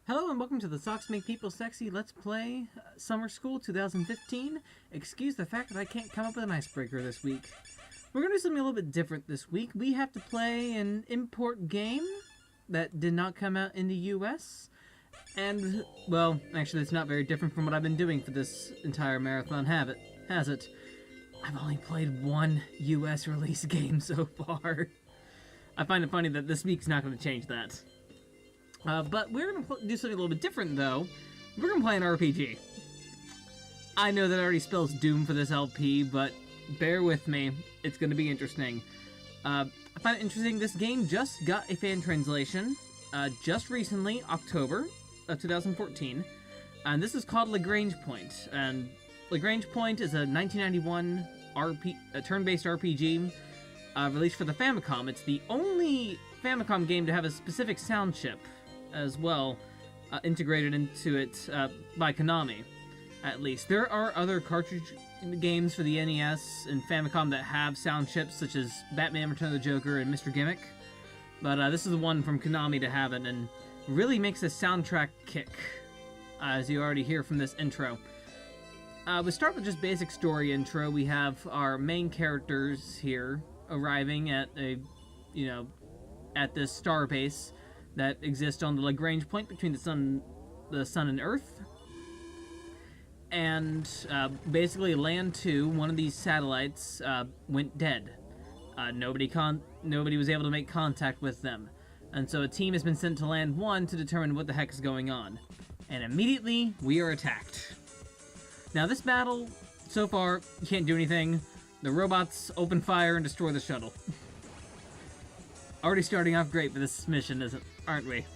Hello and welcome to the Socks Make People Sexy Let's Play Summer School 2015. Excuse the fact that I can't come up with an icebreaker this week. We're going to do something a little bit different this week. We have to play an import game that did not come out in the US. And, well, actually it's not very different from what I've been doing for this entire marathon, has it? I've only played one US release game so far. I find it funny that this week's not going to change that. But we're going to do something a little bit different, though. We're going to play an RPG. I know that already spells doom for this LP, but bear with me. It's going to be interesting. I find it interesting, this game just got a fan translation just recently, October of 2014. And this is called Lagrange Point. And Lagrange Point is a 1991 turn-based RPG released for the Famicom. It's the only Famicom game to have a specific sound chip as well, integrated into it by Konami, at least. There are other cartridge games for the NES and Famicom that have sound chips, such as Batman Return of the Joker and Mr. Gimmick, but this is the one from Konami to have it, and really makes the soundtrack kick, as you already hear from this intro. We start with just basic story intro. We have our main characters here arriving at at this star base that exists on the Lagrange Point between the sun and Earth, and basically Land 2, one of these satellites, went dead. Nobody was able to make contact with them, and so a team has been sent to Land 1 to determine what the heck is going on. And immediately we are attacked. Now this battle, so far, you can't do anything. The robots open fire and destroy the shuttle. Already starting off great for this mission, aren't we?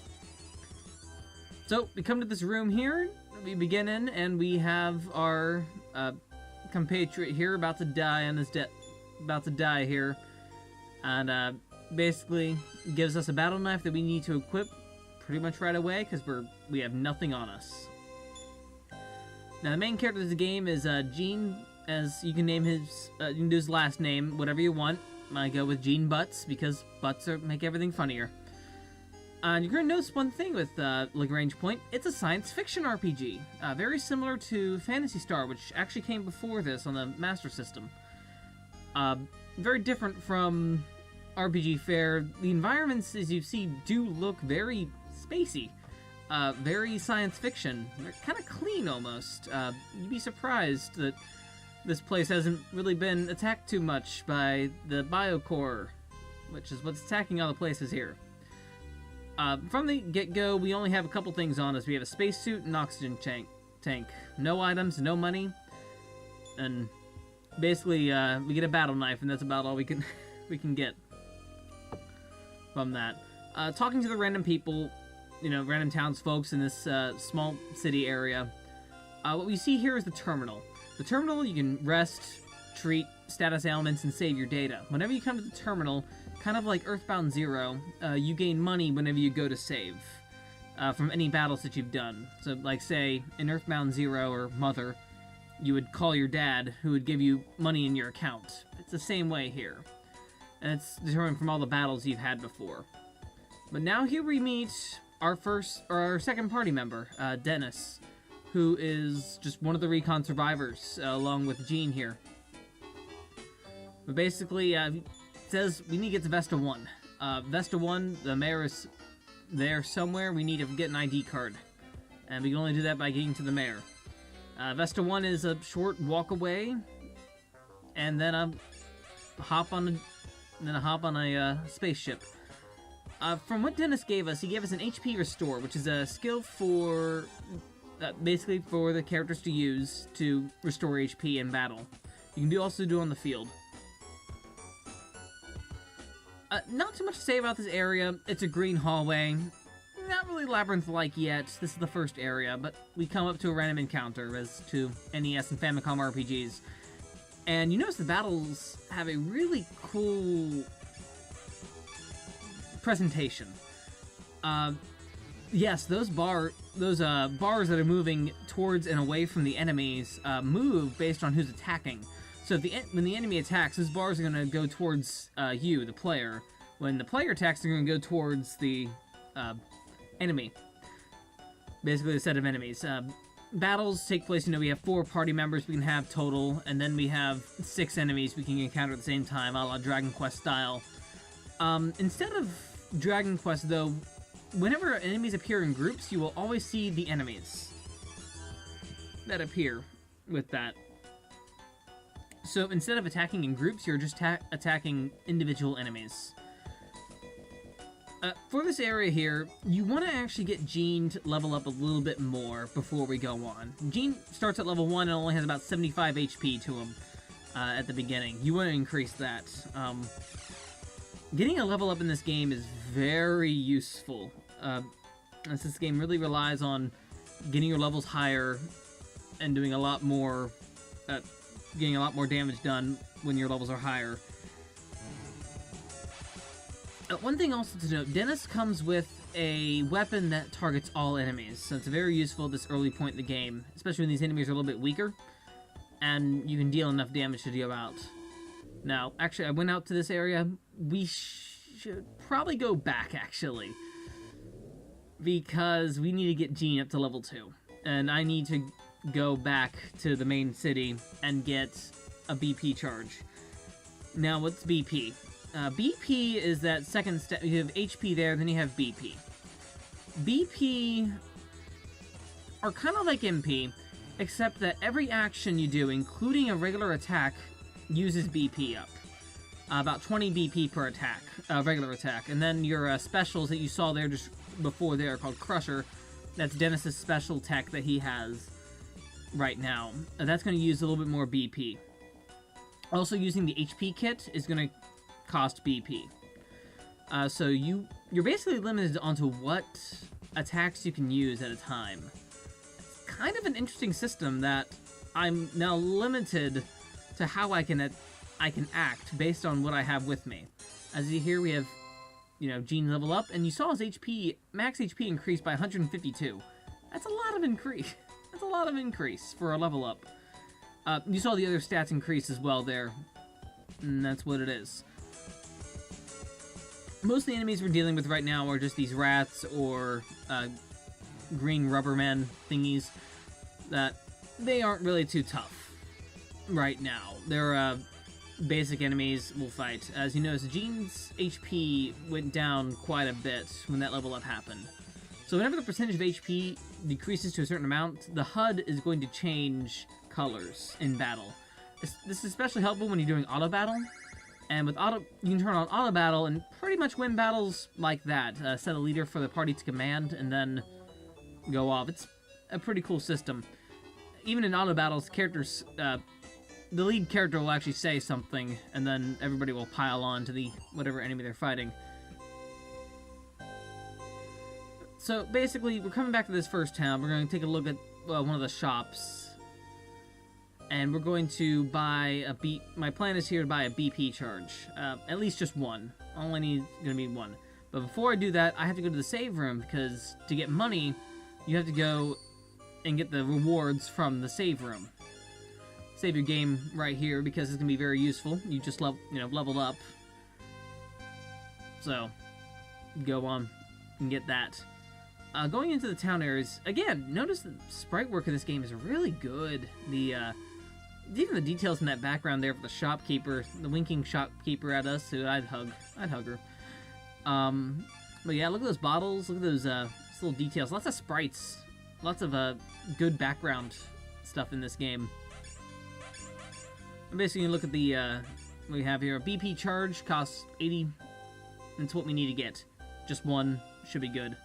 So, we come to this room here, we begin in, and we have our compatriot here about to die on his here, and basically gives us a battle knife that we need to equip pretty much right away, because we have nothing on us. Now, the main character of the game is Gene, as you can name you can do his last name, whatever you want. I go with Gene Butts, because butts make everything funnier. And you're going to notice one thing with Lagrange Point. It's a science fiction RPG. Very similar to Phantasy Star, which actually came before this on the Master System. Very different from RPG fare. The environments, as you see, do look very spacey. Very science fiction. They're kind of clean, almost. You'd be surprised that this place hasn't really been attacked too much by the Biocore, which is what's attacking all the places here. From the get-go, we only have a couple things on us. We have a spacesuit and oxygen tank. No items, no money, and basically we get a battle knife, and that's about all we can get from that. Talking to the random people, random townsfolk in this small city area. What we see here is the terminal. The terminal, you can rest, treat status ailments, and save your data. Whenever you come to the terminal, kind of like Earthbound Zero, you gain money whenever you go to save from any battles that you've done. So, like, say, in Earthbound Zero or Mother, you would call your dad, who would give you money in your account. It's the same way here. And it's determined from all the battles you've had before. But now here we meet our second party member, Dennis, who is just one of the recon survivors, along with Gene here. But basically, it says we need to get to Vesta 1. Vesta 1, the mayor is there somewhere. We need to get an ID card. And we can only do that by getting to the mayor. Vesta 1 is a short walk away, and then a hop on a spaceship. From what Dennis gave us, he gave us an HP Restore, which is a skill for basically for the characters to use to restore HP in battle. You can also do on the field. Not too much to say about this area. It's a green hallway. Not really labyrinth-like yet. This is the first area, but we come up to a random encounter, as to NES and Famicom RPGs. And you notice the battles have a really cool presentation. Yes, those bars that are moving towards and away from the enemies move based on who's attacking. So when the enemy attacks, those bars are going to go towards you, the player. When the player attacks, they're going to go towards the enemy. basically a set of enemies. Battles take place, we have 4 party members we can have total, and then we have 6 enemies we can encounter at the same time, a la Dragon Quest style. Instead of Dragon Quest, though, whenever enemies appear in groups, you will always see the enemies that appear with that. So instead of attacking in groups, you're just attacking individual enemies. For this area here, you want to actually get Jean to level up a little bit more before we go on. Jean starts at level 1 and only has about 75 HP to him at the beginning. You want to increase that. Getting a level up in this game is very useful. As this game really relies on getting your levels higher and doing a lot more, getting a lot more damage done when your levels are higher. One thing also to note, Dennis comes with a weapon that targets all enemies, so it's very useful at this early point in the game, especially when these enemies are a little bit weaker, and you can deal enough damage to deal out. Now, actually, I went out to this area. We should probably go back, actually, because we need to get Jean up to level 2, and I need to go back to the main city and get a BP charge. Now, what's BP? BP is that second step. You have HP there, then you have BP. BP are kind of like MP, except that every action you do, including a regular attack, uses BP up. About 20 BP per attack, regular attack. And then your specials that you saw there just before there called Crusher, that's Dennis's special tech that he has right now. That's going to use a little bit more BP. Also, using the HP kit is going to cost BP. So you're basically limited onto what attacks you can use at a time. It's kind of an interesting system that I'm now limited to how I can act based on what I have with me. As you hear, we have, Jean level up, and you saw his HP, max HP increased by 152. That's a lot of increase. That's a lot of increase for a level up. You saw the other stats increase as well there, and that's what it is. Most of the enemies we're dealing with right now are just these rats or green rubber man thingies that they aren't really too tough right now. They're basic enemies we'll fight. As you notice, Jean's HP went down quite a bit when that level up happened. So whenever the percentage of HP decreases to a certain amount, the HUD is going to change colors in battle. This is especially helpful when you're doing auto battle. And with auto, you can turn on auto battle and pretty much win battles like that. Set a leader for the party to command and then go off. It's a pretty cool system. Even in auto battles, characters, the lead character will actually say something, and then everybody will pile on to the whatever enemy they're fighting. So basically, we're coming back to this first town. We're going to take a look at one of the shops. And we're going to buy my plan is here to buy a BP charge. At least just one. Only need going to be one. But before I do that, I have to go to the save room, because to get money, you have to go and get the rewards from the save room. Save your game right here, because it's going to be very useful. You just leveled up. So, go on and get that. Going into the town areas, again, notice the sprite work in this game is really good. Even the details in that background there for the shopkeeper, the winking shopkeeper at us, who I'd hug her. But yeah, look at those bottles, look at those little details, lots of sprites, lots of good background stuff in this game. And basically, look at the what we have here. A BP charge costs 80. That's what we need to get. Just one should be good.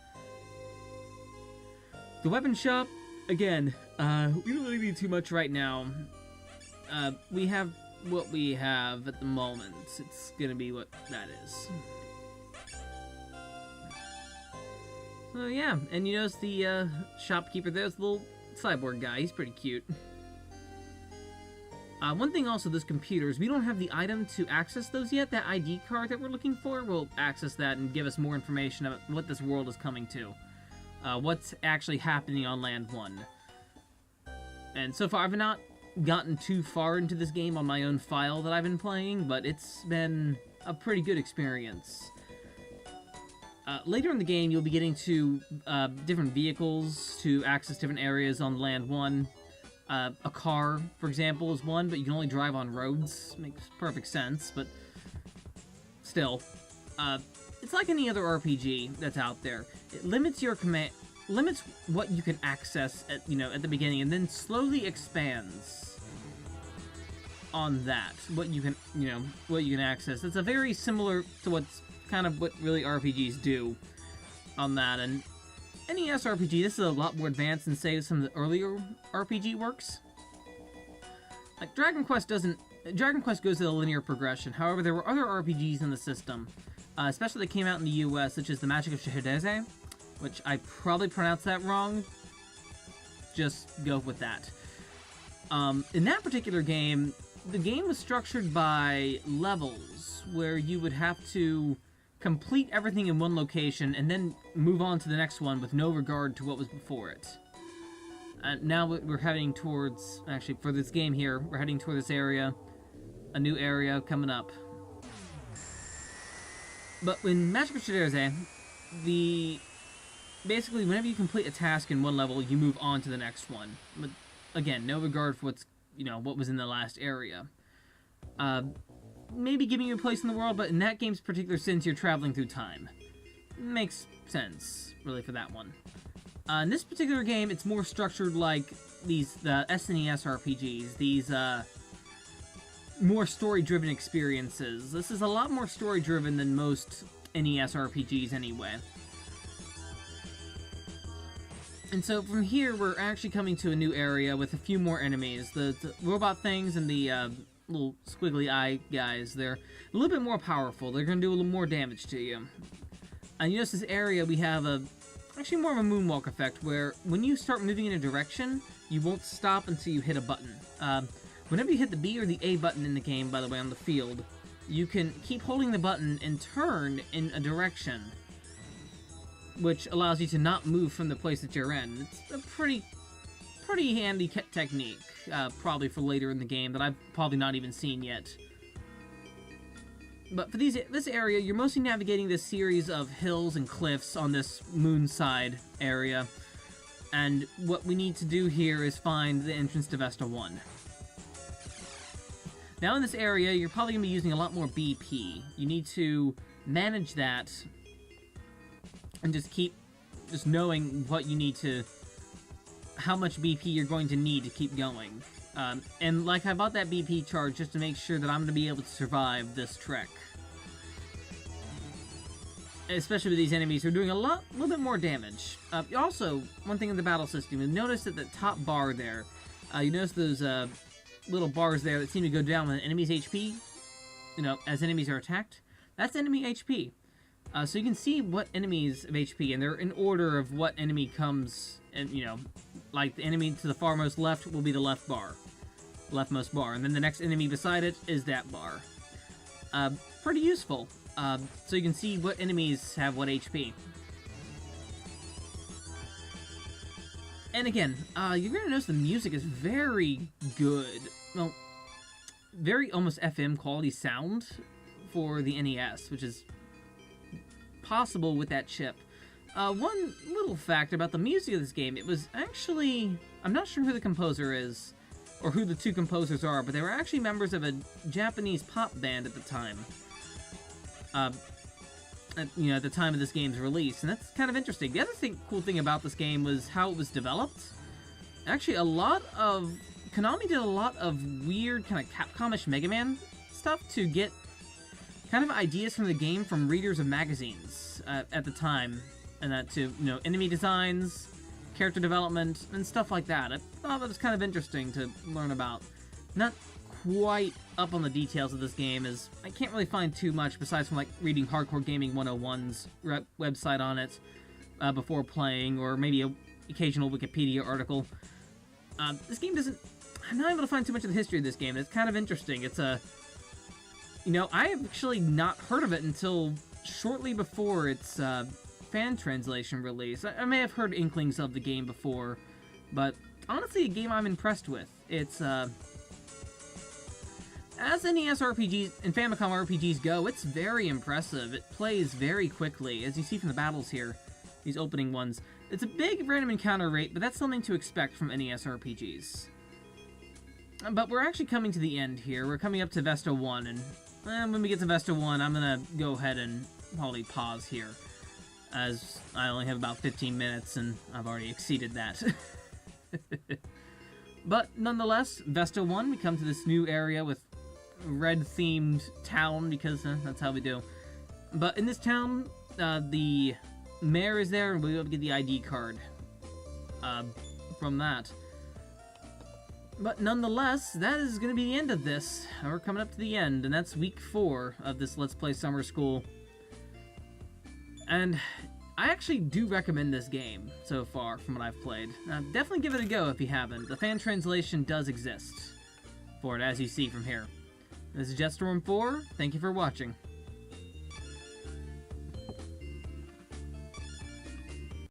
The weapon shop, again, we don't really need too much right now. We have what we have at the moment. It's gonna be what that is. So yeah, and you notice the shopkeeper there's the little cyborg guy. He's pretty cute. One thing also, those computers, we don't have the item to access those yet. That ID card that we're looking for will access that and give us more information about what this world is coming to. What's actually happening on Land 1. And so far, I've not gotten too far into this game on my own file that I've been playing, but it's been a pretty good experience. Later in the game, you'll be getting to different vehicles to access different areas on land 1. A car, for example, is one, but you can only drive on roads. Makes perfect sense, but still. It's like any other RPG that's out there. It limits your limits what you can access at the beginning, and then slowly expands on that. What you can access. It's a very similar to what's kind of what really RPGs do on that. And NES RPG, this is a lot more advanced than, say, some of the earlier RPG works. Like, Dragon Quest goes to the linear progression. However, there were other RPGs in the system, especially that came out in the US, such as The Magic of Shihadeze, which I probably pronounced that wrong. Just go with that. In that particular game, the game was structured by levels, where you would have to complete everything in one location and then move on to the next one with no regard to what was before it. Now we're heading towards, actually for this game here, we're heading toward this area, a new area coming up. But in Magic of Shihadeze, basically whenever you complete a task in one level, you move on to the next one. But again, no regard for what was in the last area. Maybe giving you a place in the world, but in that game's particular sense, you're traveling through time. Makes sense, really, for that one. In this particular game, it's more structured like the SNES RPGs, these more story-driven experiences. This is a lot more story-driven than most NES RPGs anyway. And so from here, we're actually coming to a new area with a few more enemies. The robot things and the little squiggly eye guys, they're a little bit more powerful. They're going to do a little more damage to you. And you notice this area, we have actually more of a moonwalk effect, where when you start moving in a direction, you won't stop until you hit a button. Whenever you hit the B or the A button in the game, by the way, on the field, you can keep holding the button and turn in a direction, which allows you to not move from the place that you're in. It's a pretty handy technique, probably for later in the game, that I've probably not even seen yet. But for this area, you're mostly navigating this series of hills and cliffs on this moonside area, and what we need to do here is find the entrance to Vesta 1. Now in this area, you're probably going to be using a lot more BP. You need to manage that and just knowing what you need to, how much BP you're going to need to keep going. And like, I bought that BP charge just to make sure that I'm going to be able to survive this trek. Especially with these enemies who are doing a little bit more damage. Also, one thing in the battle system, you'll notice at the top bar there, you notice those little bars there that seem to go down with an enemy's HP, as enemies are attacked. That's enemy HP. So you can see what enemies of HP, and they're in order of what enemy comes, and like the enemy to the farmost left will be the leftmost bar, and then the next enemy beside it is that bar. Pretty useful, so you can see what enemies have what HP. And again, you're going to notice the music is very good. Well, very almost FM quality sound for the NES, which is possible with that chip. One little fact about the music of this game, it was actually, I'm not sure who the composer is, or who the two composers are, but they were actually members of a Japanese pop band at the time. At the time of this game's release, and that's kind of interesting. The other cool thing about this game was how it was developed. Actually, Konami did a lot of weird kind of Capcom-ish Mega Man stuff to get kind of ideas from the game from readers of magazines at the time, and that to enemy designs, character development, and stuff like that. I thought that was kind of interesting to learn about. Not quite up on the details of this game, as I can't really find too much besides from like reading Hardcore Gaming 101's website on it before playing, or maybe an occasional Wikipedia article. This game doesn't, I'm not able to find too much of the history of this game. It's kind of interesting. It's I have actually not heard of it until shortly before its fan translation release. I may have heard inklings of the game before, but honestly, a game I'm impressed with. It's As NES RPGs and Famicom RPGs go, it's very impressive. It plays very quickly, as you see from the battles here, these opening ones. It's a big random encounter rate, but that's something to expect from NES RPGs. But we're actually coming to the end here. We're coming up to Vesta 1, and when we get to Vesta 1, I'm going to go ahead and probably pause here, as I only have about 15 minutes, and I've already exceeded that. But nonetheless, Vesta 1, we come to this new area with red-themed town, because that's how we do. But in this town, the mayor is there, and we'll be able to get the ID card from that. But nonetheless, that is going to be the end of this. We're coming up to the end, and that's week 4 of this Let's Play Summer School. And I actually do recommend this game so far from what I've played. Definitely give it a go if you haven't. The fan translation does exist for it, as you see from here. This is Jetstorm4. Thank you for watching.